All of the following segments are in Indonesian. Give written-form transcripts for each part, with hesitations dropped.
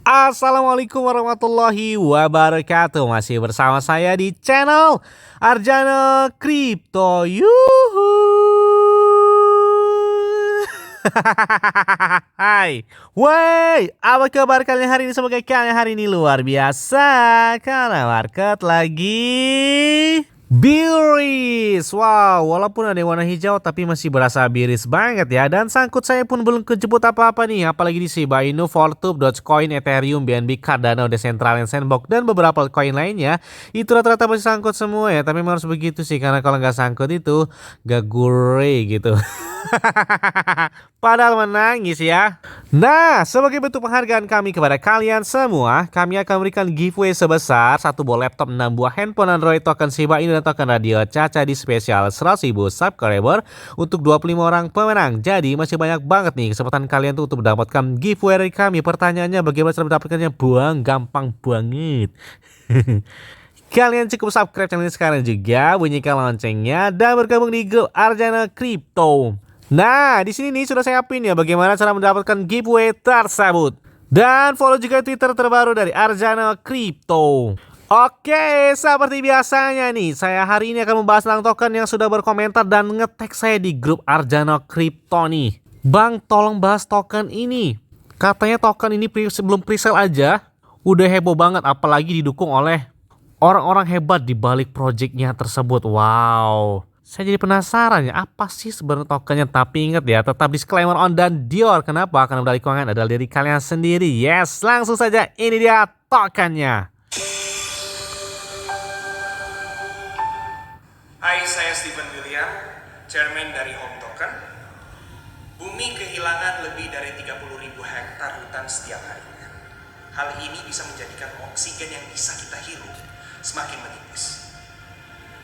Assalamualaikum warahmatullahi wabarakatuh. Masih bersama saya di channel Arjana Crypto. Yuhu. Hai, woi, apa kabar kalian hari ini? Semoga kalian hari ini luar biasa karena market lagi biris. Wow, walaupun ada yang warna hijau tapi masih berasa biris banget ya. Dan sangkut saya pun belum kejebut apa-apa nih. Apalagi di Shiba Inu, Fortube, Dogecoin, Ethereum, BNB, Cardano, Decentraland, Sandbox, dan beberapa coin lainnya. Itu rata-rata masih sangkut semua ya. Tapi memang harus begitu sih. Karena kalau nggak sangkut itu gak gurih gitu. Padahal menangis ya. Nah, sebagai bentuk penghargaan kami kepada kalian semua, kami akan memberikan giveaway sebesar 1 buah laptop, 6 buah handphone Android, token Shiba Inu, dan token radio Caca di spesial 100.000 subscriber untuk 25 orang pemenang. Jadi masih banyak banget nih kesempatan kalian tuh untuk mendapatkan giveaway dari kami. Pertanyaannya bagaimana cara mendapatkannya? Buang, gampang banget. Kalian cukup subscribe channel ini sekarang juga, bunyikan loncengnya, dan bergabung di grup Arjana Crypto. Nah, di sini nih sudah saya pin ya bagaimana cara mendapatkan giveaway tersebut. Dan follow juga Twitter terbaru dari Arjana Crypto. Oke, seperti biasanya nih, saya hari ini akan membahas tentang token yang sudah berkomentar dan nge-tag saya di grup Arjana Crypto nih. Bang, tolong bahas token ini. Katanya token ini sebelum presale aja udah heboh banget, apalagi didukung oleh orang-orang hebat di balik projectnya tersebut. Wow. Saya jadi penasaran ya, apa sih sebenarnya tokennya? Tapi ingat ya, tetap disclaimer on dan Dior. Kenapa? Karena modal keuangan adalah diri kalian sendiri. Yes, langsung saja ini dia tokennya. Hai, saya Steven William, Chairman dari Home Token. Bumi kehilangan lebih dari 30.000 hektar hutan setiap harinya. Hal ini bisa menjadikan oksigen yang bisa kita hirup semakin menipis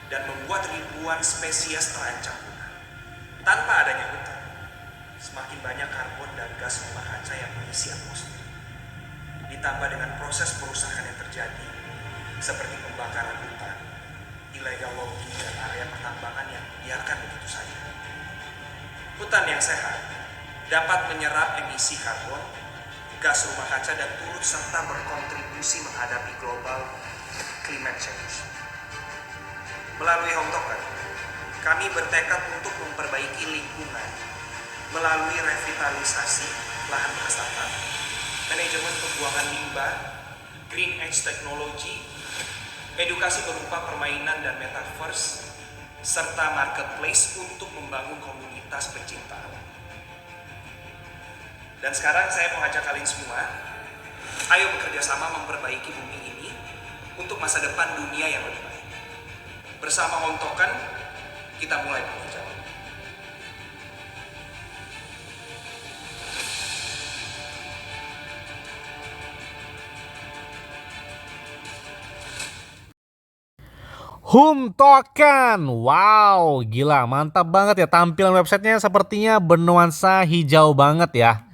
dan membuat ribuan spesies terancam punah. Tanpa adanya hutan, semakin banyak karbon dan gas rumah kaca yang mengisi atmosfer. Ditambah dengan proses perusahaan yang terjadi, seperti pembakaran hutan, illegal logging, dan area pertambangan yang dibiarkan begitu saja. Hutan yang sehat dapat menyerap emisi karbon, gas rumah kaca, dan turut serta berkontribusi menghadapi global climate change. Melalui Home Token, kami bertekad untuk memperbaiki lingkungan melalui revitalisasi lahan bekas tanah, manajemen pembuangan limbah, green edge technology, edukasi berupa permainan dan metaverse, serta marketplace untuk membangun komunitas pencinta alam. Dan sekarang saya mau ajak kalian semua, ayo bekerja sama memperbaiki bumi ini untuk masa depan dunia yang lebih baik. Bersama Home Token, kita mulai bekerja. Home Token, wow, gila, mantap banget ya tampilan websitenya, sepertinya bernuansa hijau banget ya.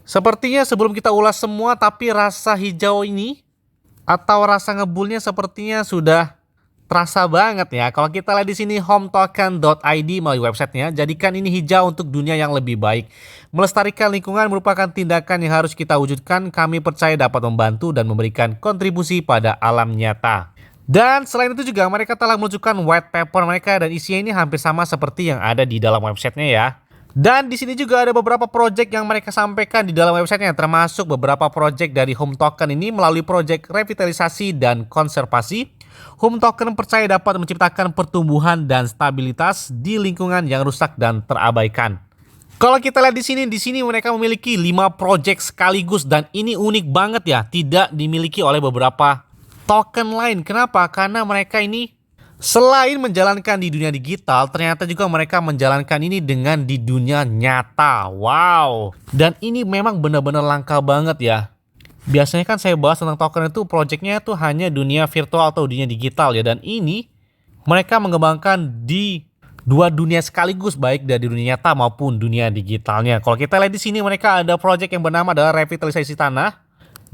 Sepertinya sebelum kita ulas semua, tapi rasa hijau ini atau rasa ngebulnya sepertinya sudah terasa banget ya. Kalau kita lihat di sini hometoken.id melalui websitenya, jadikan ini hijau untuk dunia yang lebih baik. Melestarikan lingkungan merupakan tindakan yang harus kita wujudkan. Kami percaya dapat membantu dan memberikan kontribusi pada alam nyata. Dan selain itu juga mereka telah menunjukkan white paper mereka dan isinya ini hampir sama seperti yang ada di dalam websitenya ya. Dan di sini juga ada beberapa project yang mereka sampaikan di dalam websitenya, termasuk beberapa project dari Home Token ini melalui project revitalisasi dan konservasi. Home Token percaya dapat menciptakan pertumbuhan dan stabilitas di lingkungan yang rusak dan terabaikan. Kalau kita lihat di sini mereka memiliki 5 project sekaligus dan ini unik banget ya, tidak dimiliki oleh beberapa token lain. Kenapa? Karena mereka ini selain menjalankan di dunia digital, ternyata juga mereka menjalankan ini dengan di dunia nyata. Wow. Dan ini memang benar-benar langka banget ya. Biasanya kan saya bahas tentang token itu projectnya tuh hanya dunia virtual atau dunia digital ya. Dan ini mereka mengembangkan di dua dunia sekaligus, baik dari dunia nyata maupun dunia digitalnya. Kalau kita lihat di sini mereka ada project yang bernama adalah revitalisasi tanah.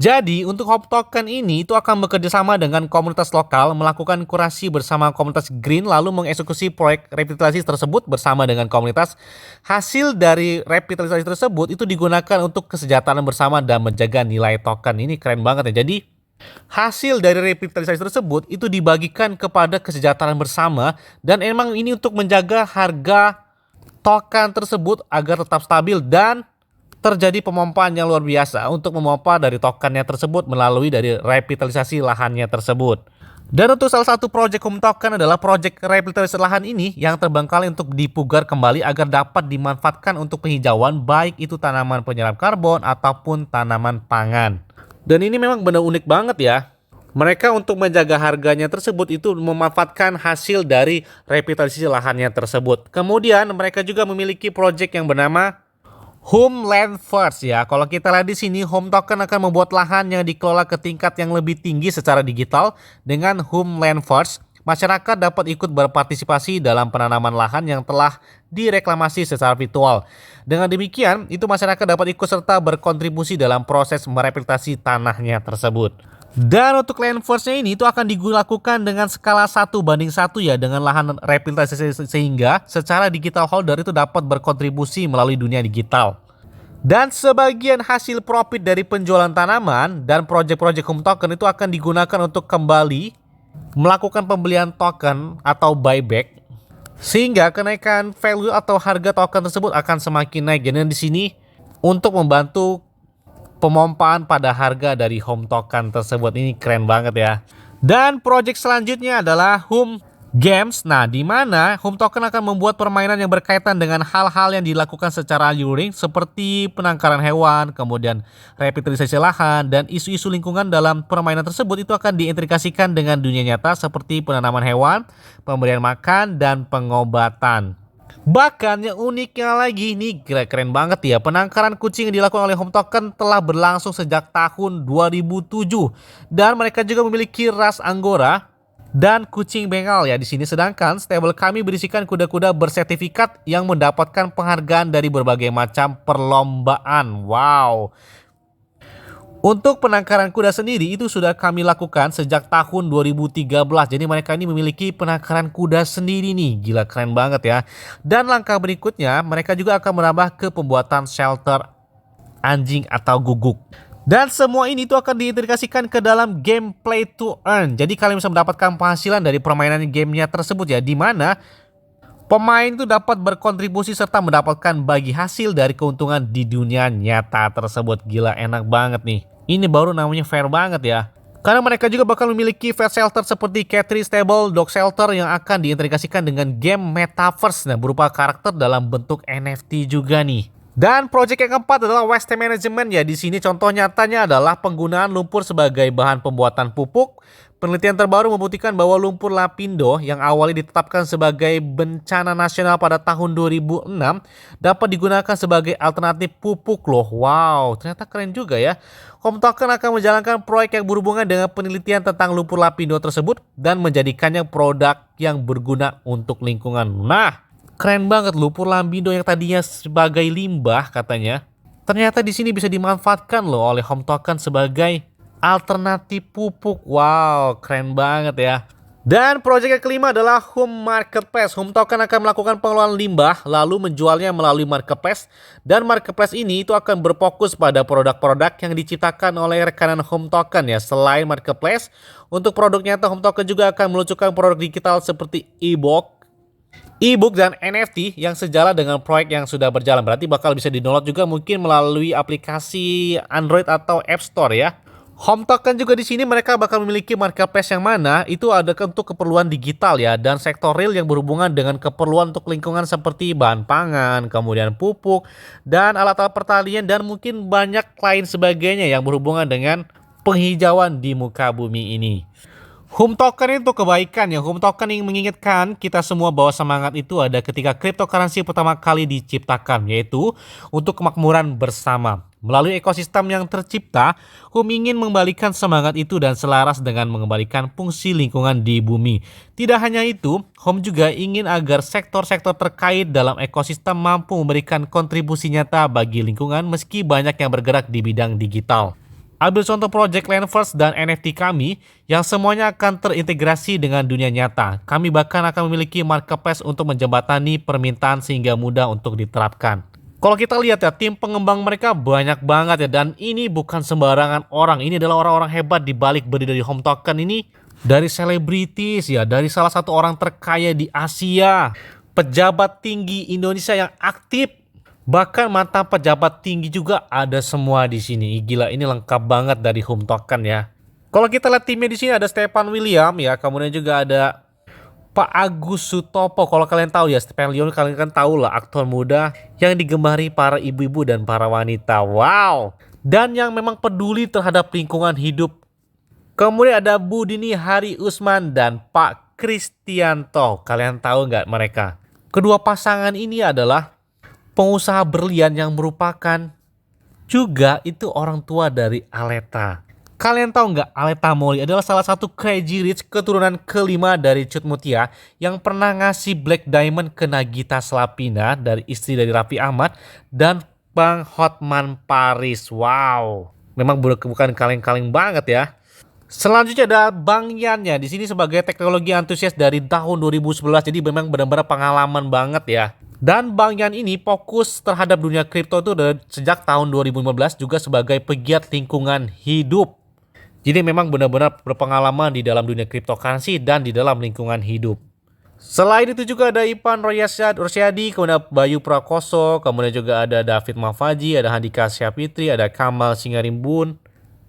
Jadi, untuk Home Token ini itu akan bekerja sama dengan komunitas lokal, melakukan kurasi bersama komunitas Green, lalu mengeksekusi proyek revitalisasi tersebut bersama dengan komunitas. Hasil dari revitalisasi tersebut itu digunakan untuk kesejahteraan bersama dan menjaga nilai token. Ini keren banget ya. Jadi, hasil dari revitalisasi tersebut itu dibagikan kepada kesejahteraan bersama, dan emang ini untuk menjaga harga token tersebut agar tetap stabil dan terjadi pemompaan yang luar biasa untuk memompa dari tokennya tersebut melalui dari revitalisasi lahannya tersebut. Dan untuk salah satu proyek Home Token adalah proyek revitalisasi lahan ini yang terbengkalai untuk dipugar kembali agar dapat dimanfaatkan untuk penghijauan, baik itu tanaman penyerap karbon ataupun tanaman pangan. Dan ini memang benar unik banget ya. Mereka untuk menjaga harganya tersebut itu memanfaatkan hasil dari revitalisasi lahannya tersebut. Kemudian mereka juga memiliki proyek yang bernama Homeland First ya. Kalau kita lihat di sini, Home Token akan membuat lahan yang dikelola ke tingkat yang lebih tinggi secara digital. Dengan Homeland First, masyarakat dapat ikut berpartisipasi dalam penanaman lahan yang telah direklamasi secara virtual. Dengan demikian, itu masyarakat dapat ikut serta berkontribusi dalam proses merehabilitasi tanahnya tersebut. Dan untuk land first-nya ini itu akan dilakukan dengan skala 1:1 ya dengan lahan rehabilitasi, sehingga secara digital holder itu dapat berkontribusi melalui dunia digital. Dan sebagian hasil profit dari penjualan tanaman dan proyek-proyek Home Token itu akan digunakan untuk kembali melakukan pembelian token atau buyback, sehingga kenaikan value atau harga token tersebut akan semakin naik. Jadi di sini untuk membantu pemompaan pada harga dari Home Token tersebut. Ini keren banget ya. Dan proyek selanjutnya adalah Home Games. Nah, di mana Home Token akan membuat permainan yang berkaitan dengan hal-hal yang dilakukan secara luring seperti penangkaran hewan, kemudian revitalisasi lahan, dan isu-isu lingkungan dalam permainan tersebut itu akan diintegrasikan dengan dunia nyata seperti penanaman hewan, pemberian makan, dan pengobatan. Bahkan yang uniknya lagi, ini keren banget ya, penangkaran kucing yang dilakukan oleh Home Token telah berlangsung sejak tahun 2007 dan mereka juga memiliki ras Angora dan kucing Bengal ya di sini. Sedangkan stable kami berisikan kuda-kuda bersertifikat yang mendapatkan penghargaan dari berbagai macam perlombaan. Wow. Untuk penangkaran kuda sendiri itu sudah kami lakukan sejak tahun 2013. Jadi mereka ini memiliki penangkaran kuda sendiri nih. Gila, keren banget ya. Dan langkah berikutnya mereka juga akan menambah ke pembuatan shelter anjing atau guguk. Dan semua ini itu akan diintegrasikan ke dalam game Play to Earn. Jadi kalian bisa mendapatkan penghasilan dari permainan gamenya tersebut ya, di mana pemain itu dapat berkontribusi serta mendapatkan bagi hasil dari keuntungan di dunia nyata tersebut. Gila, enak banget nih. Ini baru namanya fair banget ya. Karena mereka juga bakal memiliki pet shelter seperti cat tree stable, dog shelter yang akan diintegrasikan dengan game metaverse, nah, berupa karakter dalam bentuk NFT juga nih. Dan proyek yang keempat adalah waste management ya. Di sini contoh nyatanya adalah penggunaan lumpur sebagai bahan pembuatan pupuk. Penelitian terbaru membuktikan bahwa lumpur lapindo yang awalnya ditetapkan sebagai bencana nasional pada tahun 2006 dapat digunakan sebagai alternatif pupuk loh. Wow, ternyata keren juga ya. Home Token akan menjalankan proyek yang berhubungan dengan penelitian tentang lumpur lapindo tersebut dan menjadikannya produk yang berguna untuk lingkungan. Nah, keren banget, lumpur lapindo yang tadinya sebagai limbah katanya, ternyata di sini bisa dimanfaatkan loh oleh Home Token sebagai alternatif pupuk. Wow, keren banget ya. Dan proyek yang kelima adalah Home Marketplace. Home Token akan melakukan pengelolaan limbah lalu menjualnya melalui marketplace. Dan marketplace ini itu akan berfokus pada produk-produk yang diciptakan oleh rekanan Home Token ya. Selain marketplace, untuk produk nyata Home Token juga akan meluncurkan produk digital seperti e-book dan NFT yang sejalan dengan proyek yang sudah berjalan. Berarti bakal bisa di-download juga mungkin melalui aplikasi Android atau App Store ya. Home Token juga di sini mereka bakal memiliki marketplace yang mana itu ada untuk keperluan digital ya, dan sektor real yang berhubungan dengan keperluan untuk lingkungan seperti bahan pangan, kemudian pupuk dan alat-alat pertanian dan mungkin banyak lain sebagainya yang berhubungan dengan penghijauan di muka bumi ini. Home Token itu kebaikan ya. Home Token yang mengingatkan kita semua bahwa semangat itu ada ketika cryptocurrency pertama kali diciptakan, yaitu untuk kemakmuran bersama. Melalui ekosistem yang tercipta, Home ingin mengembalikan semangat itu dan selaras dengan mengembalikan fungsi lingkungan di bumi. Tidak hanya itu, Home juga ingin agar sektor-sektor terkait dalam ekosistem mampu memberikan kontribusi nyata bagi lingkungan meski banyak yang bergerak di bidang digital. Ambil contoh project Landverse dan NFT kami yang semuanya akan terintegrasi dengan dunia nyata. Kami bahkan akan memiliki marketplace untuk menjembatani permintaan sehingga mudah untuk diterapkan. Kalau kita lihat ya, tim pengembang mereka banyak banget ya, dan ini bukan sembarangan orang. Ini adalah orang-orang hebat di balik berdiri dari Home Token ini. Dari selebritis ya, dari salah satu orang terkaya di Asia, pejabat tinggi Indonesia yang aktif, bahkan mantan pejabat tinggi juga ada semua di sini. Gila, ini lengkap banget dari Home Token ya. Kalau kita lihat timnya di sini ada Stefan William ya, kemudian juga ada Pak Agus Sutopo. Kalau kalian tahu ya, Stefan William kalian kan tahu lah, aktor muda yang digemari para ibu-ibu dan para wanita. Wow. Dan yang memang peduli terhadap lingkungan hidup. Kemudian ada Bu Dini Hari Usman dan Pak Kristianto. Kalian tahu nggak mereka? Kedua pasangan ini adalah pengusaha berlian yang merupakan juga itu orang tua dari Aleta. Kalian tahu nggak, Aleta Moli adalah salah satu Crazy Rich keturunan kelima dari Cut Mutia yang pernah ngasih Black Diamond ke Nagita Slavina dari istri dari Raffi Ahmad dan Bang Hotman Paris. Wow, memang bukan kaleng-kaleng banget ya. Selanjutnya ada Bang Yan ya, di sini sebagai teknologi antusias dari tahun 2011, jadi memang benar-benar pengalaman banget ya. Dan Bang Yan ini fokus terhadap dunia kripto itu dari sejak tahun 2015 juga sebagai pegiat lingkungan hidup. Jadi memang benar-benar berpengalaman di dalam dunia cryptocurrency dan di dalam lingkungan hidup. Selain itu juga ada Ipan Rosyadi, kemudian Bayu Prakoso, kemudian juga ada David Mafaji, ada Handika Syafitri, ada Kamal Singarimbun,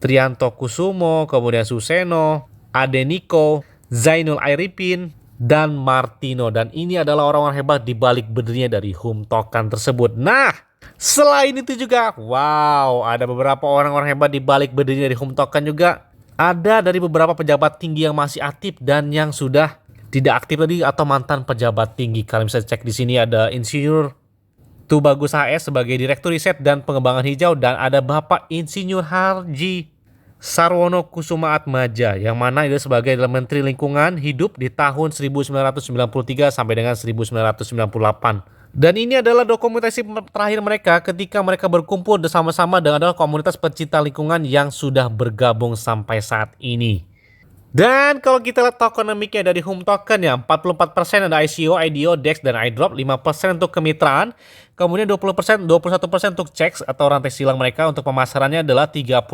Trianto Kusumo, kemudian Suseno, Adeniko, Zainul Airipin, dan Martino. Dan ini adalah orang-orang hebat di balik berdirinya dari Home Token tersebut. Nah, selain itu juga, wow, ada beberapa orang-orang hebat di balik berdirinya dari Home Token juga. Ada dari beberapa pejabat tinggi yang masih aktif dan yang sudah tidak aktif tadi atau mantan pejabat tinggi. Kalian bisa cek di sini ada Insinyur Tubagus HS sebagai Direktur Riset dan Pengembangan Hijau, dan ada Bapak Insinyur Harji Sarwono Kusuma Atmaja yang mana itu sebagai Menteri Lingkungan Hidup di tahun 1993 sampai dengan 1998. Dan ini adalah dokumentasi terakhir mereka ketika mereka berkumpul bersama-sama dengan adalah komunitas pecinta lingkungan yang sudah bergabung sampai saat ini. Dan kalau kita lihat tokenomiknya dari Home Token ya, 44% ada ICO, IDO, DEX, dan iDrop, 5% untuk kemitraan, kemudian 21% untuk checks atau rantai silang mereka. Untuk pemasarannya adalah 30%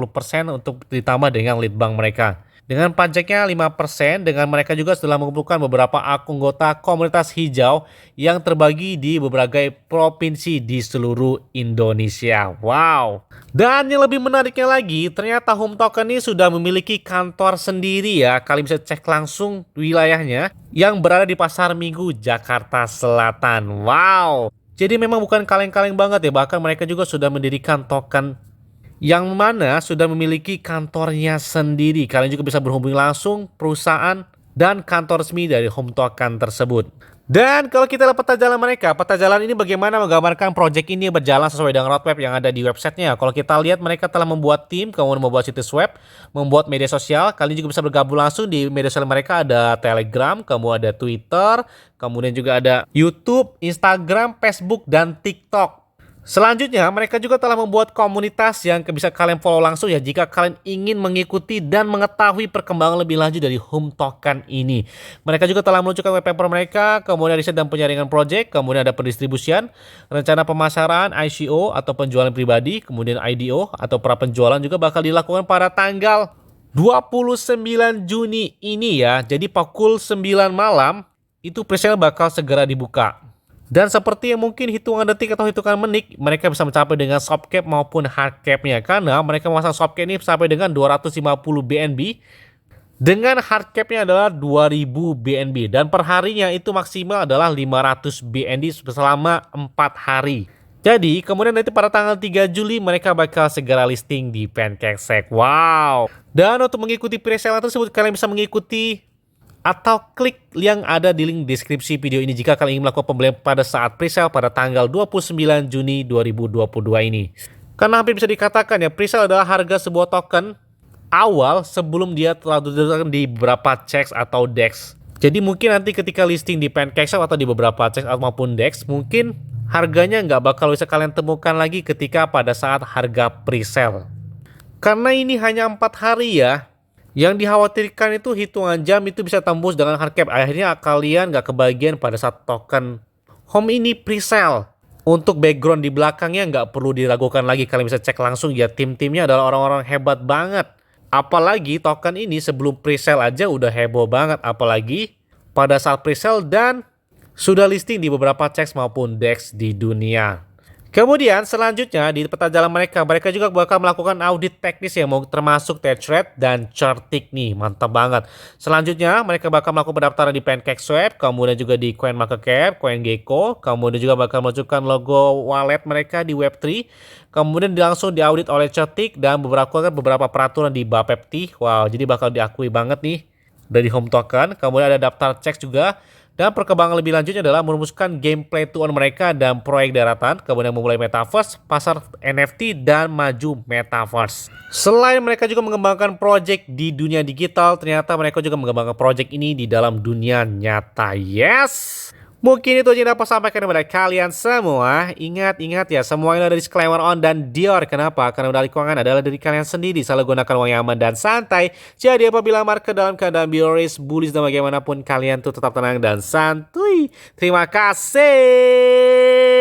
untuk ditambah dengan lead bank mereka. Dengan pajaknya 5%, dengan mereka juga setelah mengumpulkan beberapa anggota komunitas hijau yang terbagi di berbagai provinsi di seluruh Indonesia. Wow. Dan yang lebih menariknya lagi, ternyata Home Token ini sudah memiliki kantor sendiri ya. Kalian bisa cek langsung wilayahnya yang berada di Pasar Minggu, Jakarta Selatan. Wow. Jadi memang bukan kaleng-kaleng banget ya. Bahkan mereka juga sudah mendirikan token yang mana sudah memiliki kantornya sendiri. Kalian juga bisa berhubung langsung perusahaan dan kantor resmi dari Home Token tersebut. Dan kalau kita lihat peta jalan mereka, peta jalan ini bagaimana menggambarkan project ini berjalan sesuai dengan roadmap yang ada di websitenya. Kalau kita lihat mereka telah membuat tim, kemudian membuat situs web, membuat media sosial. Kalian juga bisa bergabung langsung di media sosial mereka, ada Telegram, kemudian ada Twitter, kemudian juga ada YouTube, Instagram, Facebook, dan TikTok. Selanjutnya, mereka juga telah membuat komunitas yang bisa kalian follow langsung ya jika kalian ingin mengikuti dan mengetahui perkembangan lebih lanjut dari Home Token ini. Mereka juga telah meluncurkan white paper mereka, kemudian riset dan penyaringan project, kemudian ada pendistribusian, rencana pemasaran, ICO atau penjualan pribadi, kemudian IDO atau pra penjualan juga bakal dilakukan pada tanggal 29 Juni ini ya. Jadi pukul 9 malam itu presale bakal segera dibuka. Dan seperti yang mungkin hitungan detik atau hitungan menit, mereka bisa mencapai dengan soft cap maupun hard capnya. Karena mereka memasang soft cap ini sampai dengan 250 BNB. Dengan hard capnya adalah 2000 BNB. Dan per harinya itu maksimal adalah 500 BNB selama 4 hari. Jadi kemudian nanti pada tanggal 3 Juli mereka bakal segera listing di PancakeSwap. Wow. Dan untuk mengikuti presale tersebut kalian bisa mengikuti atau klik yang ada di link deskripsi video ini jika kalian ingin melakukan pembelian pada saat presale pada tanggal 29 Juni 2022 ini. Karena hampir bisa dikatakan ya, presale adalah harga sebuah token awal sebelum dia telah didaftarkan di beberapa checks atau DEX. Jadi mungkin nanti ketika listing di PancakeSwap atau di beberapa checks maupun DEX, mungkin harganya nggak bakal bisa kalian temukan lagi ketika pada saat harga presale. Karena ini hanya 4 hari ya. Yang dikhawatirkan itu hitungan jam itu bisa tembus dengan hard cap. Akhirnya kalian gak kebagian pada saat token home ini pre-sale. Untuk background di belakangnya nggak perlu diragukan lagi. Kalian bisa cek langsung ya, tim-timnya adalah orang-orang hebat banget. Apalagi token ini sebelum pre-sale aja udah heboh banget. Apalagi pada saat pre-sale dan sudah listing di beberapa CEX maupun DEX di dunia. Kemudian selanjutnya di peta jalan mereka juga bakal melakukan audit teknis yang mau termasuk touch rate dan chart tick nih, mantap banget. Selanjutnya mereka bakal melakukan pendaftaran di PancakeSwap, kemudian juga di CoinMarketCap, CoinGecko, kemudian juga bakal menunjukkan logo wallet mereka di Web3, kemudian langsung diaudit oleh chart tick dan beberapa peraturan di Bapepti. Wow, jadi bakal diakui banget nih dari home token. Kemudian ada daftar CEX juga. Dan perkembangan lebih lanjutnya adalah merumuskan gameplay to earn mereka dan proyek daratan, kemudian memulai metaverse, pasar NFT, dan maju metaverse. Selain mereka juga mengembangkan proyek di dunia digital, ternyata mereka juga mengembangkan proyek ini di dalam dunia nyata. Yes! Mungkin itu aja yang dapat sampaikan kepada kalian semua. Ingat ya, semua ini ada disclaimer on dan Dior. Kenapa? Karena modal keuangan adalah dari kalian sendiri. Selalu gunakan uang yang aman dan santai. Jadi apabila market dalam keadaan bearish, bullish dan bagaimanapun, kalian tuh tetap tenang dan santuy. Terima kasih.